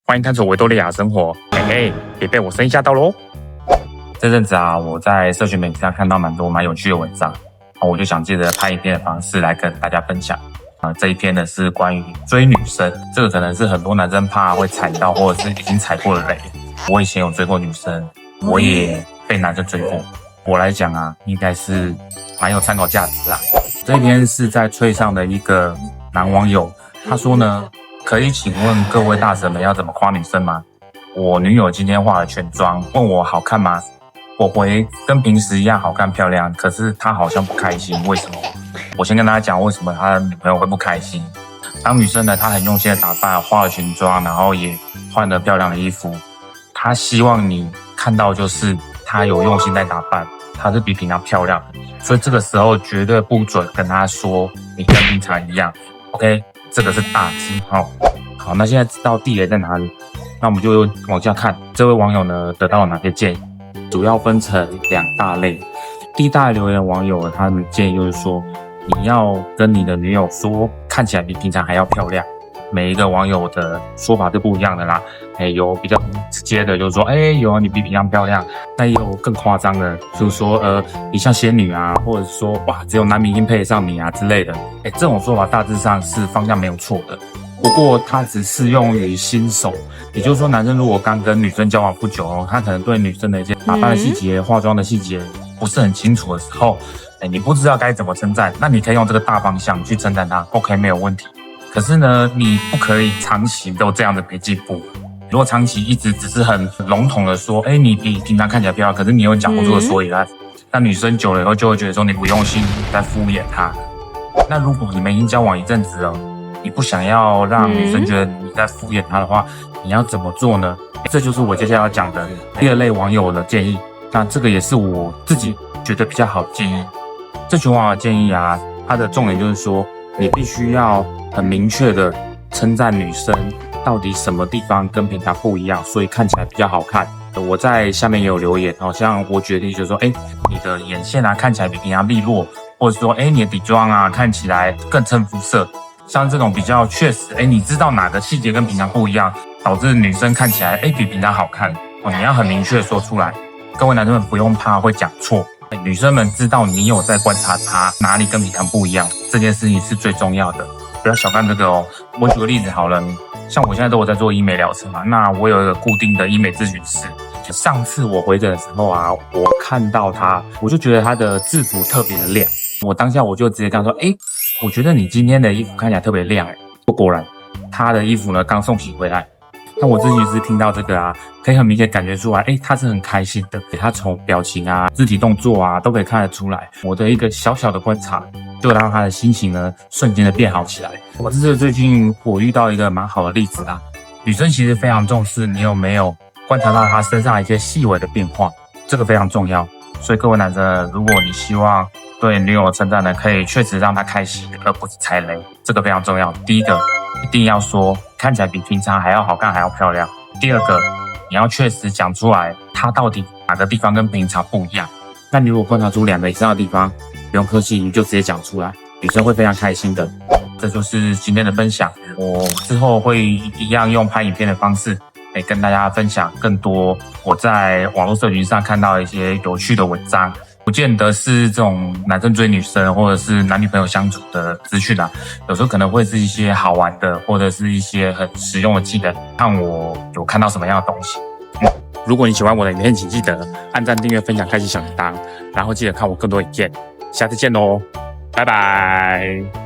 欢迎探索维多利亚生活，嘿嘿，别被我生意吓到喽！这阵子啊，我在社群媒体上看到蛮多蛮有趣的文章，我就想借着拍影片的方式来跟大家分享。这一篇呢是关于追女生，这个可能是很多男生怕会踩到，或者是已经踩过的雷。我以前有追过女生，我也被男生追过。我来讲啊，应该是蛮有参考价值啊。这一篇是在脆上的一个男网友，他说呢，可以请问各位大神们要怎么夸女生吗？我女友今天化了全妆，问我好看吗？我回跟平时一样好看漂亮，可是她好像不开心，为什么？我先跟大家讲为什么他的女朋友会不开心。当女生呢，她很用心的打扮，化了全妆，然后也换了漂亮的衣服，她希望你看到就是她有用心在打扮，她是比平常漂亮的，所以这个时候绝对不准跟她说你跟平常一样 ，OK？ 这个是大忌号。好，那现在知道地雷在哪里，那我们就往下看，这位网友呢得到了哪些建议？主要分成两大类。第一大留言网友他们建议就是说，你要跟你的女友说，看起来比平常还要漂亮。每一个网友的说法是不一样的啦。有比较直接的，就是说，有你比平常漂亮。那也有更夸张的，就是说，你像仙女啊，或者说，哇，只有男明星配得上你啊之类的。这种说法大致上是方向没有错的。不过它只适用于新手，也就是说，男生如果刚跟女生交往不久，他可能对女生的一些打扮的细节、化妆的细节不是很清楚的时候，你不知道该怎么称赞，那你可以用这个大方向去称赞他 ，OK 没有问题。可是呢，你不可以长期都这样的没进步。如果长期一直只是很笼统的说，你比平常看起来漂亮，可是你又讲不出个所以然，那女生久了以后就会觉得说你不用心，你在敷衍她。那如果你们已经交往一阵子了，你不想要让女生觉得你在敷衍她的话，你要怎么做呢？这就是我接下来要讲的第二类网友的建议。那这个也是我自己觉得比较好的建议。这群网友的建议啊，它的重点就是说，你必须要很明确的称赞女生到底什么地方跟平常不一样，所以看起来比较好看。我在下面也有留言，好像我举例就是说，你的眼线啊看起来比平常利落，或者说，你的底妆啊看起来更衬肤色。像这种比较确实，你知道哪个细节跟平常不一样，导致女生看起来比平常好看，你要很明确说出来。各位男生们不用怕会讲错，女生们知道你有在观察她哪里跟平常不一样，这件事情是最重要的，不要小看这个哦。我举个例子好了，像我现在都有在做医美疗程嘛，那我有一个固定的医美咨询师。上次我回诊的时候啊，我看到他，我就觉得他的制服特别的亮，我当下我就直接跟他说，我觉得你今天的衣服看起来特别亮。果然他的衣服呢刚送洗回来。那我咨询师听到这个啊，可以很明显感觉出来，他是很开心的，他从表情啊、肢体动作啊都可以看得出来。我的一个小小的观察，就让他的心情呢瞬间的变好起来。这是最近我遇到一个蛮好的例子啦。女生其实非常重视你有没有观察到她身上一些细微的变化，这个非常重要。所以各位男生，如果你希望对女友的称赞呢，可以确实让她开心，而不是踩雷，这个非常重要。第一个，一定要说看起来比平常还要好看，还要漂亮。第二个，你要确实讲出来，她到底哪个地方跟平常不一样。那你如果观察出2个以上的地方，不用客气，你就直接讲出来，女生会非常开心的。这就是今天的分享，我之后会一样用拍影片的方式，跟大家分享更多我在网络社群上看到一些有趣的文章。不见得是这种男生追女生或者是男女朋友相处的资讯啊，有时候可能会是一些好玩的，或者是一些很实用的技能，看我有看到什么样的东西。如果你喜欢我的影片，请记得按赞、订阅、分享、开启小铃铛，然后记得看我更多影片。下次见喽，拜拜。